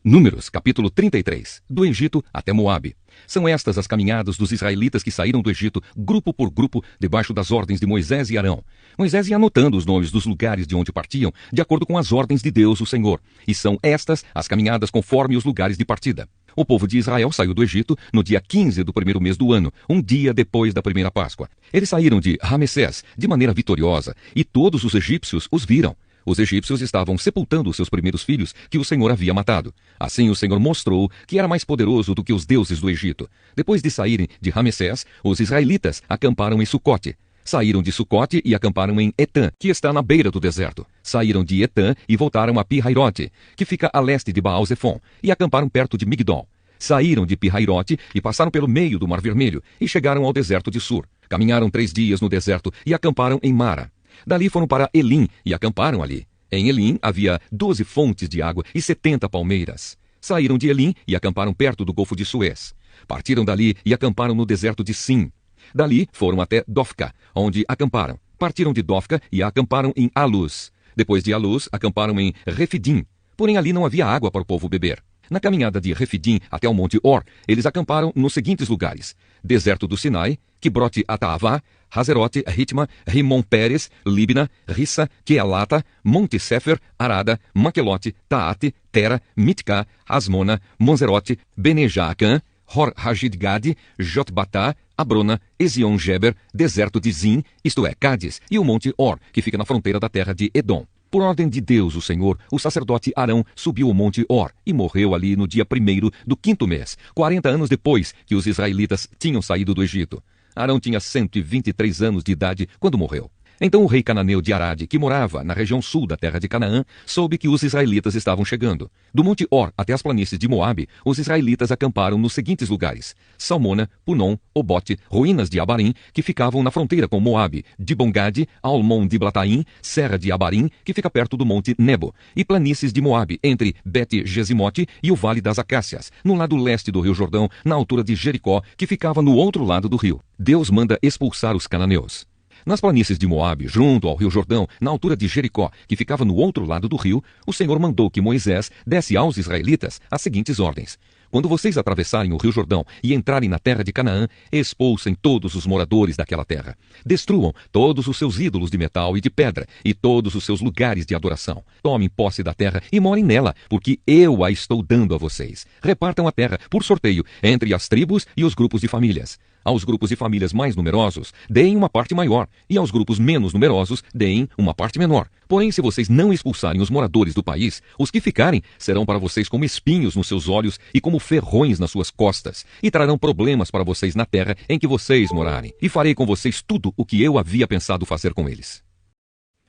Números, capítulo 33. Do Egito até Moabe. São estas as caminhadas dos israelitas que saíram do Egito, grupo por grupo, debaixo das ordens de Moisés e Arão. Moisés ia anotando os nomes dos lugares de onde partiam, de acordo com as ordens de Deus, o Senhor. E são estas as caminhadas conforme os lugares de partida. O povo de Israel saiu do Egito no dia 15 do primeiro mês do ano, um dia depois da primeira Páscoa. Eles saíram de Ramessés de maneira vitoriosa, e todos os egípcios os viram. Os egípcios estavam sepultando os seus primeiros filhos que o Senhor havia matado. Assim o Senhor mostrou que era mais poderoso do que os deuses do Egito. Depois de saírem de Ramessés, os israelitas acamparam em Sucote. Saíram de Sucote e acamparam em Etã, que está na beira do deserto. Saíram de Etã e voltaram a Pi-Hairote, que fica a leste de Baal-Zefon, e acamparam perto de Migdol. Saíram de Pi-Hairote e passaram pelo meio do Mar Vermelho e chegaram ao deserto de Sur. Caminharam 3 dias no deserto e acamparam em Mara. Dali foram para Elim e acamparam ali. Em Elim havia 12 fontes de água e 70 palmeiras. Saíram de Elim e acamparam perto do Golfo de Suez. Partiram dali e acamparam no deserto de Sim. Dali foram até Dofca, onde acamparam. Partiram de Dofca e acamparam em Alus. Depois de Alus, acamparam em Refidim. Porém ali não havia água para o povo beber. Na caminhada de Refidim até o Monte Or, eles acamparam nos seguintes lugares: deserto do Sinai, Quibrote Ataavá, Hazerote, Ritma, Rimon Pérez, Libna, Rissa, Quealata, Monte Sefer, Arada, Maquelote, Taate, Tera, Mitká, Asmona, Monzerote, Benejacã, Hor Hagidgade, Jotbatá, Abrona, Ezion-Geber, deserto de Zin, isto é, Cádiz, e o Monte Or, que fica na fronteira da terra de Edom. Por ordem de Deus, o Senhor, o sacerdote Arão subiu o monte Or e morreu ali no dia 1º do 5º mês, 40 anos depois que os israelitas tinham saído do Egito. Arão tinha 123 anos de idade quando morreu. Então o rei cananeu de Arade, que morava na região sul da terra de Canaã, soube que os israelitas estavam chegando. Do monte Or até as planícies de Moabe, os israelitas acamparam nos seguintes lugares: Salmona, Punom, Obote, ruínas de Abarim, que ficavam na fronteira com Moabe, Dibongade, Almon de Blataim, Serra de Abarim, que fica perto do monte Nebo, e planícies de Moabe, entre Bet-Gesimote e o Vale das Acácias, no lado leste do rio Jordão, na altura de Jericó, que ficava no outro lado do rio. Deus manda expulsar os cananeus. Nas planícies de Moabe, junto ao rio Jordão, na altura de Jericó, que ficava no outro lado do rio, o Senhor mandou que Moisés desse aos israelitas as seguintes ordens: quando vocês atravessarem o rio Jordão e entrarem na terra de Canaã, expulsem todos os moradores daquela terra. Destruam todos os seus ídolos de metal e de pedra e todos os seus lugares de adoração. Tomem posse da terra e morem nela, porque eu a estou dando a vocês. Repartam a terra por sorteio entre as tribos e os grupos de famílias. Aos grupos de famílias mais numerosos, deem uma parte maior, e aos grupos menos numerosos, deem uma parte menor. Porém, se vocês não expulsarem os moradores do país, os que ficarem serão para vocês como espinhos nos seus olhos e como ferrões nas suas costas, e trarão problemas para vocês na terra em que vocês morarem. E farei com vocês tudo o que eu havia pensado fazer com eles.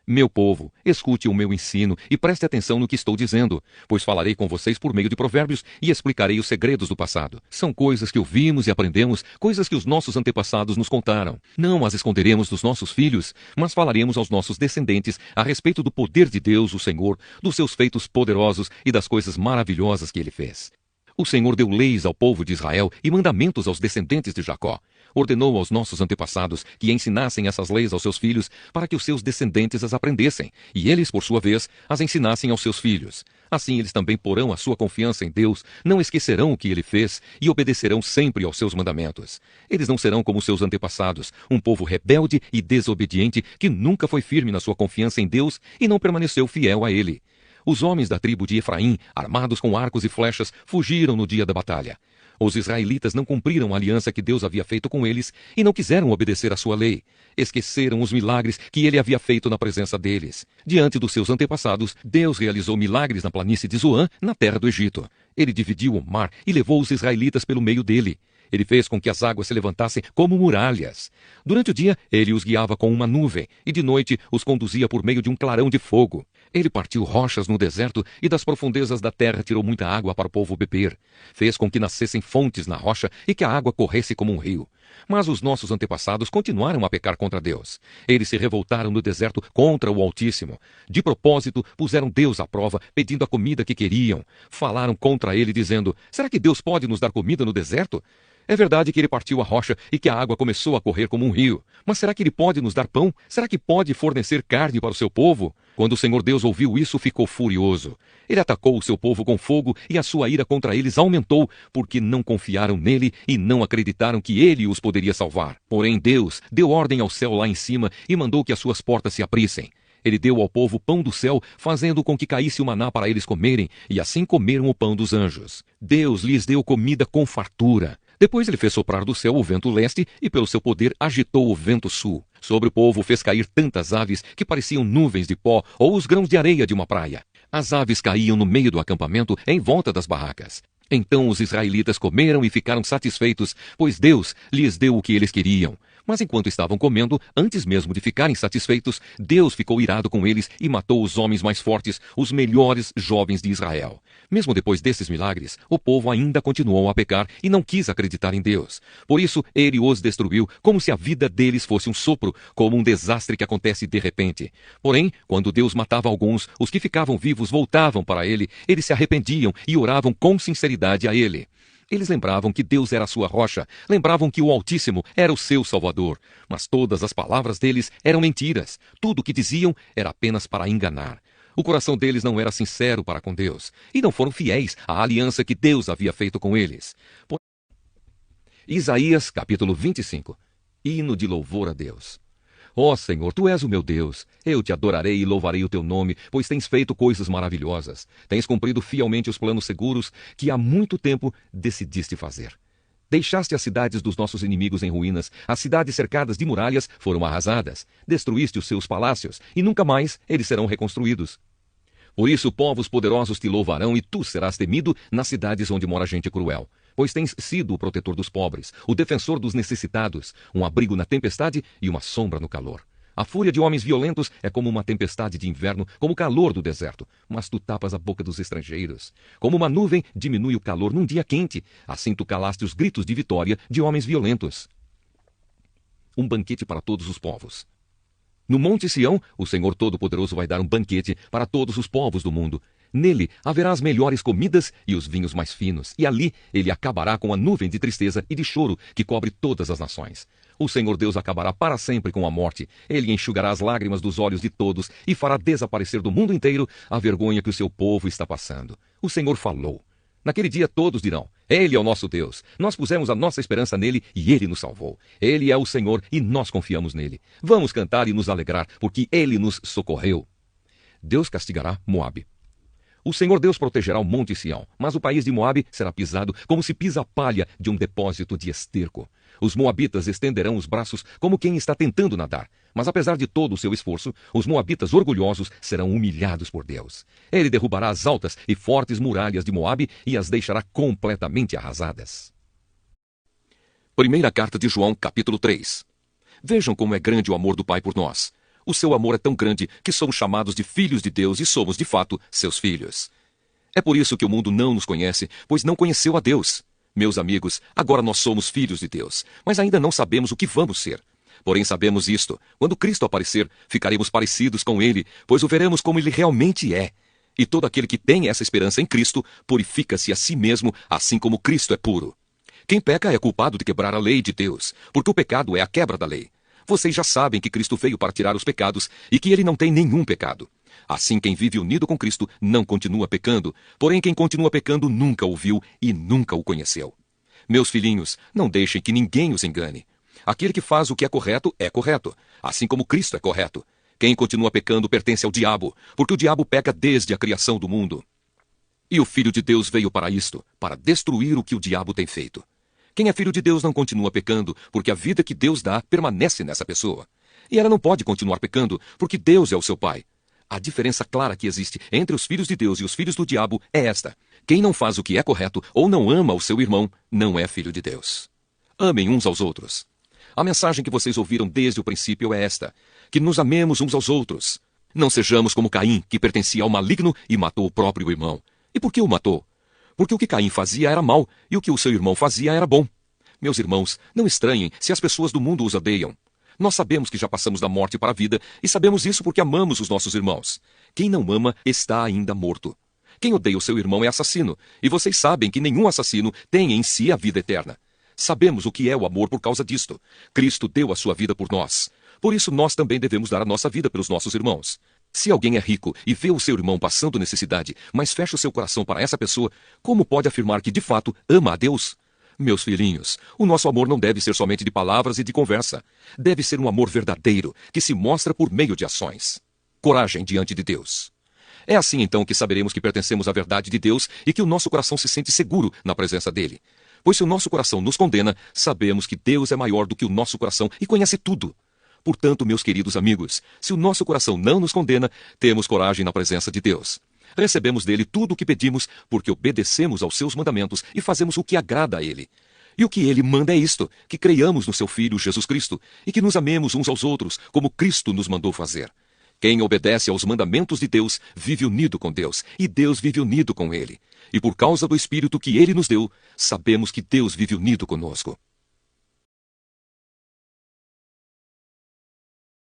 Meu povo, escute o meu ensino e preste atenção no que estou dizendo, pois falarei com vocês por meio de provérbios e explicarei os segredos do passado. São coisas que ouvimos e aprendemos, coisas que os nossos antepassados nos contaram. Não as esconderemos dos nossos filhos, mas falaremos aos nossos descendentes a respeito do poder de Deus, o Senhor, dos seus feitos poderosos e das coisas maravilhosas que ele fez. O Senhor deu leis ao povo de Israel e mandamentos aos descendentes de Jacó. Ordenou aos nossos antepassados que ensinassem essas leis aos seus filhos para que os seus descendentes as aprendessem, e eles, por sua vez, as ensinassem aos seus filhos. Assim eles também porão a sua confiança em Deus, não esquecerão o que ele fez e obedecerão sempre aos seus mandamentos. Eles não serão como seus antepassados, um povo rebelde e desobediente que nunca foi firme na sua confiança em Deus e não permaneceu fiel a ele. Os homens da tribo de Efraim, armados com arcos e flechas, fugiram no dia da batalha. Os israelitas não cumpriram a aliança que Deus havia feito com eles e não quiseram obedecer à sua lei. Esqueceram os milagres que ele havia feito na presença deles. Diante dos seus antepassados, Deus realizou milagres na planície de Zoã, na terra do Egito. Ele dividiu o mar e levou os israelitas pelo meio dele. Ele fez com que as águas se levantassem como muralhas. Durante o dia, ele os guiava com uma nuvem, e de noite os conduzia por meio de um clarão de fogo. Ele partiu rochas no deserto, e das profundezas da terra tirou muita água para o povo beber. Fez com que nascessem fontes na rocha e que a água corresse como um rio. Mas os nossos antepassados continuaram a pecar contra Deus. Eles se revoltaram no deserto contra o Altíssimo. De propósito, puseram Deus à prova, pedindo a comida que queriam. Falaram contra ele, dizendo: será que Deus pode nos dar comida no deserto? É verdade que ele partiu a rocha e que a água começou a correr como um rio. Mas será que ele pode nos dar pão? Será que pode fornecer carne para o seu povo? Quando o Senhor Deus ouviu isso, ficou furioso. Ele atacou o seu povo com fogo e a sua ira contra eles aumentou, porque não confiaram nele e não acreditaram que ele os poderia salvar. Porém, Deus deu ordem ao céu lá em cima e mandou que as suas portas se abrissem. Ele deu ao povo pão do céu, fazendo com que caísse o maná para eles comerem, e assim comeram o pão dos anjos. Deus lhes deu comida com fartura. Depois ele fez soprar do céu o vento leste e pelo seu poder agitou o vento sul. Sobre o povo fez cair tantas aves que pareciam nuvens de pó ou os grãos de areia de uma praia. As aves caíam no meio do acampamento em volta das barracas. Então os israelitas comeram e ficaram satisfeitos, pois Deus lhes deu o que eles queriam. Mas enquanto estavam comendo, antes mesmo de ficarem satisfeitos, Deus ficou irado com eles e matou os homens mais fortes, os melhores jovens de Israel. Mesmo depois desses milagres, o povo ainda continuou a pecar e não quis acreditar em Deus. Por isso, ele os destruiu, como se a vida deles fosse um sopro, como um desastre que acontece de repente. Porém, quando Deus matava alguns, os que ficavam vivos voltavam para ele, eles se arrependiam e oravam com sinceridade a ele. Eles lembravam que Deus era a sua rocha, lembravam que o Altíssimo era o seu Salvador. Mas todas as palavras deles eram mentiras. Tudo o que diziam era apenas para enganar. O coração deles não era sincero para com Deus, e não foram fiéis à aliança que Deus havia feito com eles. Isaías, capítulo 25. Hino de louvor a Deus. Ó Senhor, Tu és o meu Deus. Eu te adorarei e louvarei o Teu nome, pois tens feito coisas maravilhosas. Tens cumprido fielmente os planos seguros que há muito tempo decidiste fazer. Deixaste as cidades dos nossos inimigos em ruínas, as cidades cercadas de muralhas foram arrasadas. Destruíste os seus palácios, e nunca mais eles serão reconstruídos. Por isso povos poderosos te louvarão, e tu serás temido nas cidades onde mora gente cruel. Pois tens sido o protetor dos pobres, o defensor dos necessitados, um abrigo na tempestade e uma sombra no calor. A fúria de homens violentos é como uma tempestade de inverno, como o calor do deserto. Mas tu tapas a boca dos estrangeiros. Como uma nuvem diminui o calor num dia quente, assim tu calaste os gritos de vitória de homens violentos. Um banquete para todos os povos. No Monte Sião, o Senhor Todo-Poderoso vai dar um banquete para todos os povos do mundo. Nele haverá as melhores comidas e os vinhos mais finos, e ali ele acabará com a nuvem de tristeza e de choro que cobre todas as nações. O Senhor Deus acabará para sempre com a morte. Ele enxugará as lágrimas dos olhos de todos e fará desaparecer do mundo inteiro a vergonha que o seu povo está passando. O Senhor falou. Naquele dia todos dirão, Ele é o nosso Deus. Nós pusemos a nossa esperança nele e Ele nos salvou. Ele é o Senhor e nós confiamos nele. Vamos cantar e nos alegrar, porque Ele nos socorreu. Deus castigará Moabe. O Senhor Deus protegerá o Monte Sião, mas o país de Moabe será pisado como se pisa a palha de um depósito de esterco. Os moabitas estenderão os braços como quem está tentando nadar. Mas apesar de todo o seu esforço, os moabitas orgulhosos serão humilhados por Deus. Ele derrubará as altas e fortes muralhas de Moabe e as deixará completamente arrasadas. Primeira carta de João, capítulo 3. Vejam como é grande o amor do Pai por nós. O seu amor é tão grande que somos chamados de filhos de Deus e somos, de fato, seus filhos. É por isso que o mundo não nos conhece, pois não conheceu a Deus. Meus amigos, agora nós somos filhos de Deus, mas ainda não sabemos o que vamos ser. Porém sabemos isto, quando Cristo aparecer, ficaremos parecidos com Ele, pois o veremos como Ele realmente é. E todo aquele que tem essa esperança em Cristo, purifica-se a si mesmo, assim como Cristo é puro. Quem peca é culpado de quebrar a lei de Deus, porque o pecado é a quebra da lei. Vocês já sabem que Cristo veio para tirar os pecados e que Ele não tem nenhum pecado. Assim, quem vive unido com Cristo não continua pecando, porém quem continua pecando nunca o viu e nunca o conheceu. Meus filhinhos, não deixem que ninguém os engane. Aquele que faz o que é correto, assim como Cristo é correto. Quem continua pecando pertence ao diabo, porque o diabo peca desde a criação do mundo. E o Filho de Deus veio para isto, para destruir o que o diabo tem feito. Quem é filho de Deus não continua pecando, porque a vida que Deus dá permanece nessa pessoa. E ela não pode continuar pecando, porque Deus é o seu Pai. A diferença clara que existe entre os filhos de Deus e os filhos do diabo é esta. Quem não faz o que é correto ou não ama o seu irmão, não é filho de Deus. Amem uns aos outros. A mensagem que vocês ouviram desde o princípio é esta, que nos amemos uns aos outros. Não sejamos como Caim, que pertencia ao maligno e matou o próprio irmão. E por que o matou? Porque o que Caim fazia era mal, e o que o seu irmão fazia era bom. Meus irmãos, não estranhem se as pessoas do mundo os odeiam. Nós sabemos que já passamos da morte para a vida, e sabemos isso porque amamos os nossos irmãos. Quem não ama está ainda morto. Quem odeia o seu irmão é assassino, e vocês sabem que nenhum assassino tem em si a vida eterna. Sabemos o que é o amor por causa disto. Cristo deu a sua vida por nós. Por isso nós também devemos dar a nossa vida pelos nossos irmãos. Se alguém é rico e vê o seu irmão passando necessidade, mas fecha o seu coração para essa pessoa, como pode afirmar que de fato ama a Deus? Meus filhinhos, o nosso amor não deve ser somente de palavras e de conversa. Deve ser um amor verdadeiro, que se mostra por meio de ações. Coragem diante de Deus. É assim então que saberemos que pertencemos à verdade de Deus e que o nosso coração se sente seguro na presença dele. Pois se o nosso coração nos condena, sabemos que Deus é maior do que o nosso coração e conhece tudo. Portanto, meus queridos amigos, se o nosso coração não nos condena, temos coragem na presença de Deus. Recebemos dele tudo o que pedimos, porque obedecemos aos seus mandamentos e fazemos o que agrada a ele. E o que ele manda é isto, que creiamos no seu Filho Jesus Cristo e que nos amemos uns aos outros, como Cristo nos mandou fazer. Quem obedece aos mandamentos de Deus vive unido com Deus, e Deus vive unido com ele. E por causa do Espírito que ele nos deu, sabemos que Deus vive unido conosco.